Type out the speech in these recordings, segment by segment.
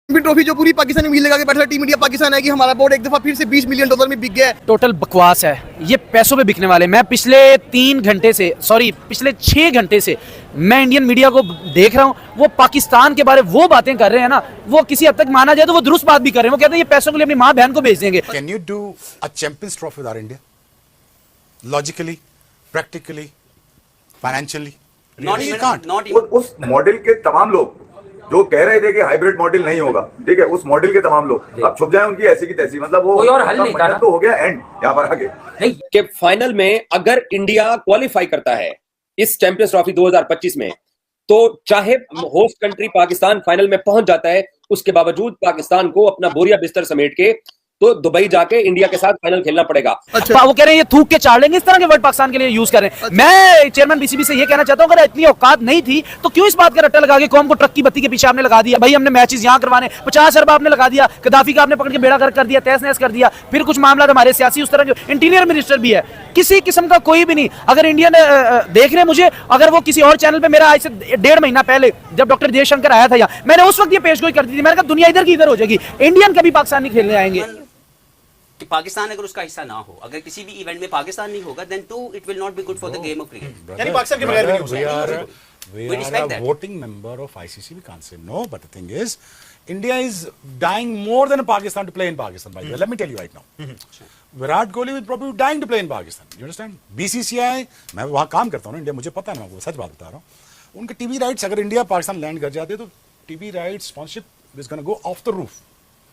Trophy जो पूरी पाकिस्तान में लगा के बैठा टीम इंडिया पाकिस्तान है कि हमारा बोर्ड एक दफा फिर से $20 मिलियन में बिक गया है। टोटल बकवास है, ये पैसों पे बिकने वाले। मैं पिछले 6 घंटे से मैं इंडियन मीडिया को देख रहा हूँ, वो पाकिस्तान के बारे वो बातें कर रहे हैं ना, वो किसी हद तक माना जाए तो वो दुरुस्त बात भी कर रहे हैं। वो कहते हैं ये पैसों के लिए अपनी माँ बहन को भेज देंगे। Can you do a Champions Trophy with our India? Logically, practically, financially? उस मॉडल के तमाम लोग जो कह रहे थे कि हाइब्रिड मॉडल नहीं होगा, ठीक है, उस मॉडल के तमाम लोग अब छुप जाए उनकी ऐसी की तैसी, मतलब वो कोई और हल नहीं था, तो हो गया एंड यहाँ पर आगे नहीं कि फाइनल में अगर इंडिया क्वालिफाई करता है इस चैंपियंस ट्रॉफी 2025 में, तो चाहे होस्ट कंट्री पाकिस्तान फाइनल में पहुंच जाता है, उसके बावजूद पाकिस्तान को अपना बोरिया बिस्तर समेट के तो दुबई जाके इंडिया के साथ फाइनल खेलना पड़ेगा। अच्छा। वो कह रहे हैं ये थूक के चाड़ लेंगे, इस तरह के वर्ड पाकिस्तान के लिए यूज कर रहे हैं। मैं चेयरमैन बीसीबी से ये कहना चाहता हूं, अगर इतनी औकात नहीं थी तो क्यों इस बात का रट्टा लगा के कौम को ट्रक की बत्ती के पीछे आपने लगा दिया? भाई हमने मैचेस यहां करवाने, 50 अरब आपने लगा दिया, गद्दाफी का आपने पकड़ के बेड़ा गर्क कर दिया, तहस नहस कर दिया। फिर कुछ मामला हमारे सियासी उस तरह के, इंटीरियर मिनिस्टर भी है, किसी किस्म का कोई भी नहीं। अगर इंडियन देख रहे हैं मुझे, अगर वो किसी और चैनल पे मेरा आज से 1.5 महीना पहले जब डॉक्टर जयशंकर आया था यहाँ, मैंने उस वक्त ये पेशगोई कर दी थी, मैंने कहा दुनिया इधर की इधर हो जाएगी, इंडियन कभी पाकिस्तान नहीं खेलने आएंगे। कि पाकिस्तान अगर उसका हिस्सा ना हो, अगर किसी भी इवेंट में पाकिस्तान नहीं होगा, then too it will not be good for the game of cricket. यानी पाकिस्तान के बगैर भी नहीं हो सकता। We are a voting member of ICC. We can't say no, but the thing is, India is dying more than Pakistan to play in Pakistan. By the way, let me tell you right now. Virat Kohli will probably be dying to play in Pakistan. You understand? BCCI, मैं वहाँ काम करता हूँ ना, India, मुझे पता है, मैं आपको सच बात बता रहा हूँ। उनके टीवी राइट्स अगर इंडिया पाकिस्तान लैंड कर जाते तो TV rights sponsorship is gonna go of the roof.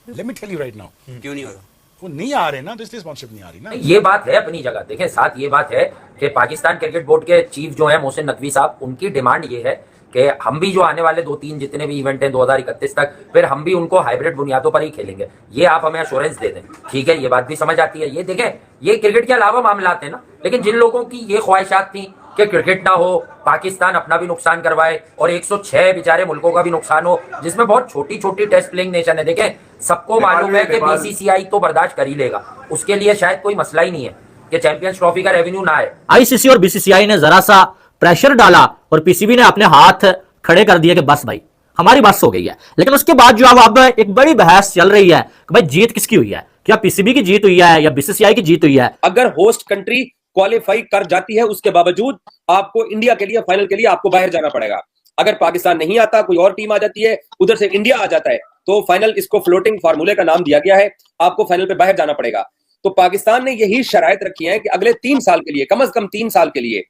Let me tell you right now. क्यों नहीं होगा? वो नहीं आ रहे ना, तो इसलिए स्पॉन्सरशिप नहीं आ रही ना। ये बात है अपनी जगह। देखें, साथ ये बात है कि पाकिस्तान क्रिकेट बोर्ड के चीफ जो है मोहसिन नकवी साहब, उनकी डिमांड ये है कि हम भी जो आने वाले 2-3 जितने भी इवेंट हैं 2031 तक, फिर हम भी उनको हाइब्रिड बुनियादों पर ही खेलेंगे। ये आप हमें एश्योरेंस दे दें, ठीक है? ये बात भी समझ आती है। ये देखें, ये क्रिकेट के अलावा मामला हैं ना, लेकिन जिन लोगों की ये ख्वाहिशात थी कि क्रिकेट ना हो, पाकिस्तान अपना भी नुकसान करवाए और 106 बेचारे मुल्कों का भी नुकसान हो, जिसमें बहुत छोटी छोटी टेस्ट प्लेइंग नेशन है। देखें, सबको मालूम है कि बीसीसीआई तो बर्दाश्त कर ही लेगा, उसके लिए शायद कोई मसला ही नहीं है कि चैंपियंस ट्रॉफी का रेवेन्यू ना आए। आईसीसी और बीसीसीआई ने जरा सा प्रेशर डाला और पीसीबी ने अपने हाथ खड़े कर दिए कि बस भाई हमारी बस हो गई है। लेकिन उसके बाद जो अब एक बड़ी बहस चल रही है कि भाई जीत किसकी हुई है, क्या पीसीबी की जीत हुई है या बीसीसीआई की जीत हुई है? अगर होस्ट कंट्री क्वालिफाई कर जाती है, उसके बावजूद आपको इंडिया के लिए फाइनल के लिए आपको बाहर जाना पड़ेगा। अगर पाकिस्तान नहीं आता, कोई और टीम आ जाती है, उधर से इंडिया आ जाता है, तो फाइनल, इसको फ्लोटिंग फार्मूले का नाम दिया गया है, आपको फाइनल पे बाहर जाना पड़ेगा। तो पाकिस्तान ने यही शराइत रखी है कि अगले 3 साल के लिए, कम से कम 3 साल के लिए,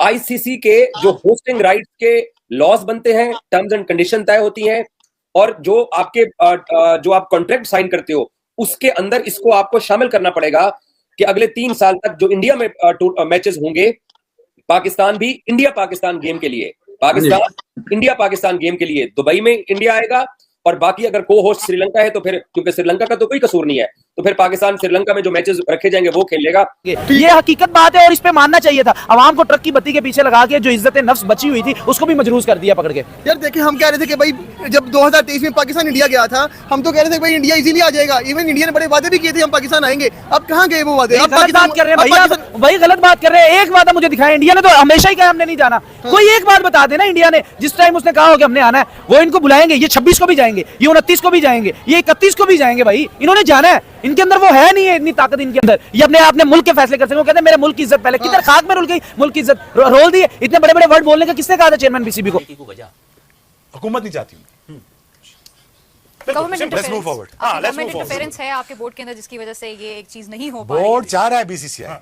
आईसीसी के जो होस्टिंग राइट्स के लॉज बनते हैं, टर्म्स एंड कंडीशन तय होती हैं, और जो आप कॉन्ट्रैक्ट साइन करते हो, उसके अंदर इसको आपको शामिल करना पड़ेगा कि अगले 3 साल तक जो इंडिया में मैचेस होंगे, पाकिस्तान भी इंडिया पाकिस्तान गेम के लिए, पाकिस्तान इंडिया पाकिस्तान गेम के लिए दुबई में इंडिया आएगा, और बाकी अगर को होस्ट श्रीलंका है तो फिर, क्योंकि श्रीलंका का तो कोई कसूर नहीं है, तो फिर पाकिस्तान श्रीलंका में जो मैचेस रखे जाएंगे वो खेलेगा। ये हकीकत बात है और इस पे मानना चाहिए था। आवाम को ट्रक की बत्ती के पीछे लगा के जो इज्जत नफ्स बची हुई थी उसको भी मजरूस कर दिया पकड़ के। यार देखिए, हम कह रहे थे कि भाई जब 2023 में पाकिस्तान इंडिया गया था, हम तो कह रहे थे भाई इंडिया इजीली आ जाएगा। इवन इंडिया ने बड़े वादे भी किए थे हम पाकिस्तान आएंगे। अब कहाँ गए वो वादे? गलत बात कर रहे हैं भैया, भाई गलत बात कर रहे हैं। एक वादा मुझे दिखाया, इंडिया ने तो हमेशा ही कहा हमने नहीं जाना। कोई एक बात बता देना, इंडिया ने जिस टाइम उसने कहा हो कि हमने आना है, वो इनको बुलाएंगे। ये 26 को भी जाएंगे, ये 29 को भी जाएंगे, ये 31 को भी जाएंगे। भाई इन्होंने जाना है, इनके अंदर वो है नहीं है इतनी ताकत इनके अंदर, ये अपने मुल्क के फैसले कर सके। वो कहते हैं मेरे मुल्क की इज्जत पहले, किधर खाक में रुल गई मुल्क की इज्जत, रोल दी। इतने बड़े बड़े वर्ड बोलने का किसने कहा था चेयरमैन बीसीबी को? हुकूमत नहीं चाहती। गवर्नमेंट इंटरफेरेंस है आपके बोर्ड के अंदर, जिसकी वजह से ये एक चीज नहीं हो पा रही। बोर्ड चाह रहा है बीसीसीआई,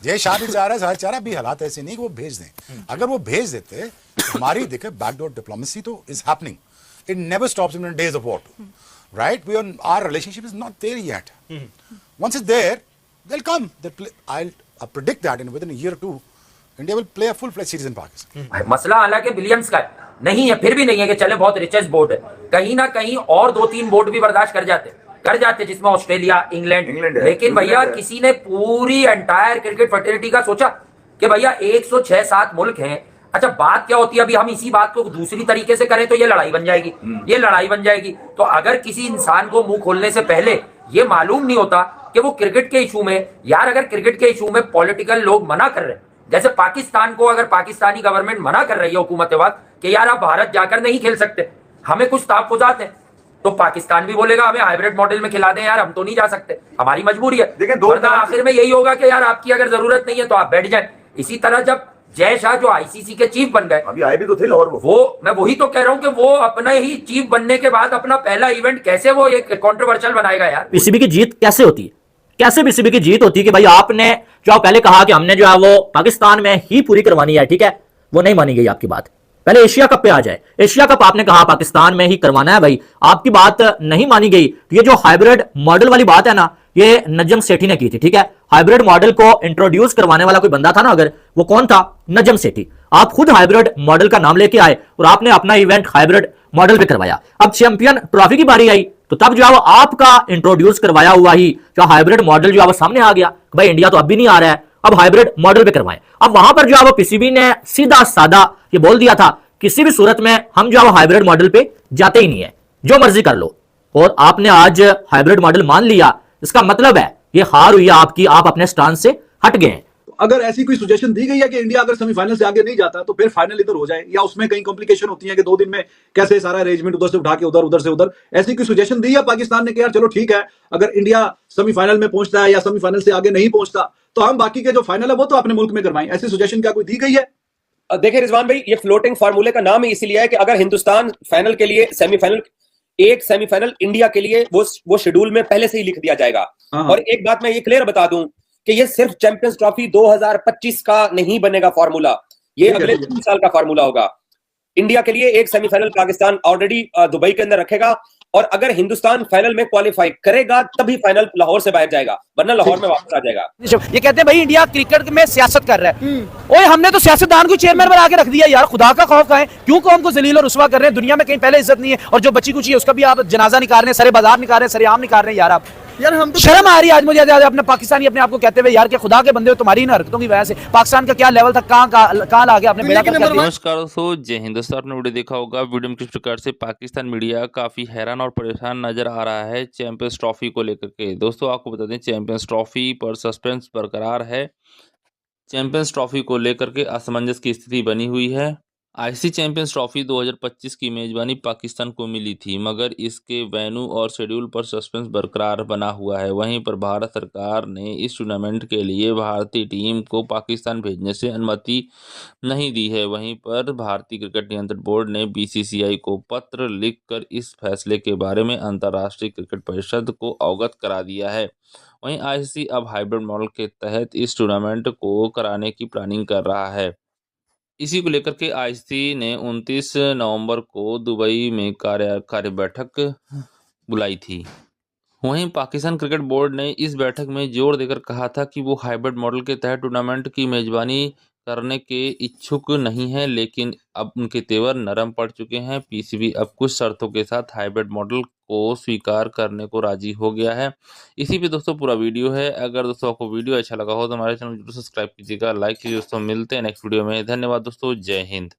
जय शाह भी चाह रहा है, सारे चाह रहा है, भी हालात ऐसे नहीं कि वो भेज दें। अगर वो भेज देते, हमारी देखे बैकडोर डिप्लोमेसी तो is happening, it never stops in days of war, right? We our relationship is not there yet. Once it's there, they'll come. I'll predict that within a year or two, India will play a full-fledged series in Pakistan. मसला हालांकि Williams का नहीं है, फिर भी नहीं है कि चले बहुत रिचेस्ट बोर्ड है, कहीं ना कहीं और 2-3 बोर्ड भी बर्दाश्त कर जाते, जिसमें ऑस्ट्रेलिया, इंग्लैंड। लेकिन भैया किसी ने पूरी एंटायर क्रिकेट फर्टिलिटी का सोचा कि भैया 106-7 मुल्क हैं। अच्छा, बात क्या होती है? अभी हम इसी बात को दूसरी तरीके से करें तो ये लड़ाई बन जाएगी। तो अगर किसी इंसान को मुंह खोलने से पहले ये मालूम नहीं होता कि वो क्रिकेट के इशू में, यार अगर क्रिकेट के इशू में पॉलिटिकल लोग मना कर रहे हैं, जैसे पाकिस्तान को अगर पाकिस्तानी गवर्नमेंट मना कर रही है हुकूमत वक्त कि यार आप भारत जाकर नहीं खेल सकते, हमें कुछ तहफ्फुज़ात हैं, तो पाकिस्तान भी बोलेगा हमें हाइब्रिड मॉडल में खिला दें यार, हम तो नहीं जा सकते, हमारी मजबूरी है। देखिए, दो वरना आखिर में यही होगा कि यार आपकी अगर जरूरत नहीं है तो आप बैठ जाएं। इसी तरह जब जय शाह जो आईसीसी के चीफ बन गए, अभी आए भी तो थे लाहौर, वो मैं वही तो कह रहा हूं कि वो अपने ही चीफ बनने के बाद अपना पहला इवेंट कैसे वो एक कंट्रोवर्शियल बनाएगा यार। पीसीबी की जीत कैसे होती है, कैसे पीसीबी की जीत होती है कि भाई आपने जो आप पहले कहा कि हमने जो है वो पाकिस्तान में ही पूरी करवानी है, ठीक है, वो नहीं मानी गई आपकी बात। पहले एशिया कप पे आ जाए, एशिया कप आपने कहा पाकिस्तान में ही करवाना है भाई, आपकी बात नहीं मानी गई। तो ये जो हाइब्रिड मॉडल वाली बात है ना, ये नजम सेठी ने की थी, ठीक है। हाइब्रिड मॉडल को इंट्रोड्यूस करवाने वाला कोई बंदा था ना अगर, वो कौन था? नजम सेठी। आप खुद हाइब्रिड मॉडल का नाम लेके आए और आपने अपना इवेंट हाइब्रिड मॉडल पे करवाया। अब चैंपियन ट्रॉफी की बारी आई तो तब जो है वो आपका इंट्रोड्यूस करवाया हुआ ही जो हाइब्रिड मॉडल जो है वो सामने आ गया, भाई इंडिया तो अब भी नहीं आ रहा है, अब हाइब्रिड मॉडल पे करवाएं। अब वहां पर जो है वो पीसीबी ने सीधा सादा ये बोल दिया था, किसी भी सूरत में हम जो है वो हाइब्रिड मॉडल पे जाते ही नहीं है, जो मर्जी कर लो। और आपने आज हाइब्रिड मॉडल मान लिया, इसका मतलब है ये हार हुई है आपकी, आप अपने स्टांस से हट गए हैं। अगर ऐसी कोई सजेशन दी गई है कि इंडिया अगर सेमीफाइनल से आगे नहीं जाता तो फिर फाइनल इधर हो जाए, या उसमें कई कॉम्प्लिकेशन होती है कि 2 दिन में कैसे सारा अरेंजमेंट उधर से उठा के उधर, उधर से उधर, ऐसी कोई सजेशन दी है पाकिस्तान ने कि यार चलो ठीक है, अगर इंडिया सेमीफाइनल में पहुंचता है या सेमीफाइनल से आगे नहीं पहुंचता तो हम बाकी के जो फाइनल है वो तो अपने मुल्क में करवाएं, ऐसी सजेशन क्या कोई दी गई है? देखिए रिजवान भाई, ये फ्लोटिंग फार्मूले का नाम ही इसीलिए है कि अगर हिंदुस्तान फाइनल के लिए एक सेमीफाइनल इंडिया के लिए वो शेड्यूल में पहले से ही लिख दिया जाएगा। और एक बात मैं ये क्लियर बता दूं कि ये सिर्फ चैंपियंस ट्रॉफी 2025 का नहीं बनेगा फार्मूला, ये अगले 3 साल का फार्मूला होगा। इंडिया के लिए एक सेमीफाइनल पाकिस्तान ऑलरेडी दुबई के अंदर रखेगा, और अगर हिंदुस्तान फाइनल में क्वालिफाई करेगा तभी फाइनल लाहौर से बाहर जाएगा, वरना लाहौर में वापस आ जाएगा। ये कहते हैं भाई इंडिया क्रिकेट में सियासत कर रहा है। ओए हमने तो सियासतदान को चेयरमैन बना के रख दिया यार, खुदा का खौफ का है, क्यों कौम को जलील और रुसवा कर रहे हैं? दुनिया में कहीं पहले इज्जत नहीं है, और जो बची कुची है उसका भी आप जनाजा निकाल रहे हैं, सरे बाजार निकाल रहे हैं, सरेआम निकाल रहे हैं यार। आप यार हम तो शर्म आ रही है आज मुझे अपने पाकिस्तानी अपने आप को कहते हुए यार कि खुदा के बंदे हो, तुम्हारी इन हरकतों की वजह से पाकिस्तान का क्या लेवल था, कहां आ गया अपने बेड़ा कर दिया। नमस्कार दोस्तों, जय हिंद दोस्तों। आपने वीडियो देखा होगा, वीडियो में किस प्रकार से पाकिस्तान मीडिया काफी हैरान और परेशान नजर आ रहा है चैंपियंस ट्रॉफी को लेकर के। दोस्तों आपको बता दें, चैंपियंस ट्रॉफी पर सस्पेंस बरकरार है। चैंपियंस ट्रॉफी को लेकर के असमंजस की स्थिति बनी हुई है। आईसीसी चैंपियंस ट्रॉफी 2025 की मेजबानी पाकिस्तान को मिली थी, मगर इसके वेन्यू और शेड्यूल पर सस्पेंस बरकरार बना हुआ है। वहीं पर भारत सरकार ने इस टूर्नामेंट के लिए भारतीय टीम को पाकिस्तान भेजने से अनुमति नहीं दी है। वहीं पर भारतीय क्रिकेट नियंत्रण बोर्ड ने बीसीसीआई को पत्र लिखकर इस फैसले के बारे में अंतर्राष्ट्रीय क्रिकेट परिषद को अवगत करा दिया है। वहीं आईसीसी अब हाइब्रिड मॉडल के तहत इस टूर्नामेंट को कराने की प्लानिंग कर रहा है। इसी को लेकर के आईसीसी ने 29 नवंबर को दुबई में कार्य बैठक बुलाई थी। वहीं पाकिस्तान क्रिकेट बोर्ड ने इस बैठक में जोर देकर कहा था कि वो हाइब्रिड मॉडल के तहत टूर्नामेंट की मेजबानी करने के इच्छुक नहीं है, लेकिन अब उनके तेवर नरम पड़ चुके हैं। पीसीबी अब कुछ शर्तों के साथ हाइब्रिड मॉडल को स्वीकार करने को राजी हो गया है। इसी पे दोस्तों पूरा वीडियो है। अगर दोस्तों आपको वीडियो अच्छा लगा हो तो हमारे चैनल को सब्सक्राइब कीजिएगा, लाइक कीजिए। दोस्तों मिलते हैं नेक्स्ट वीडियो में। धन्यवाद दोस्तों, जय हिंद।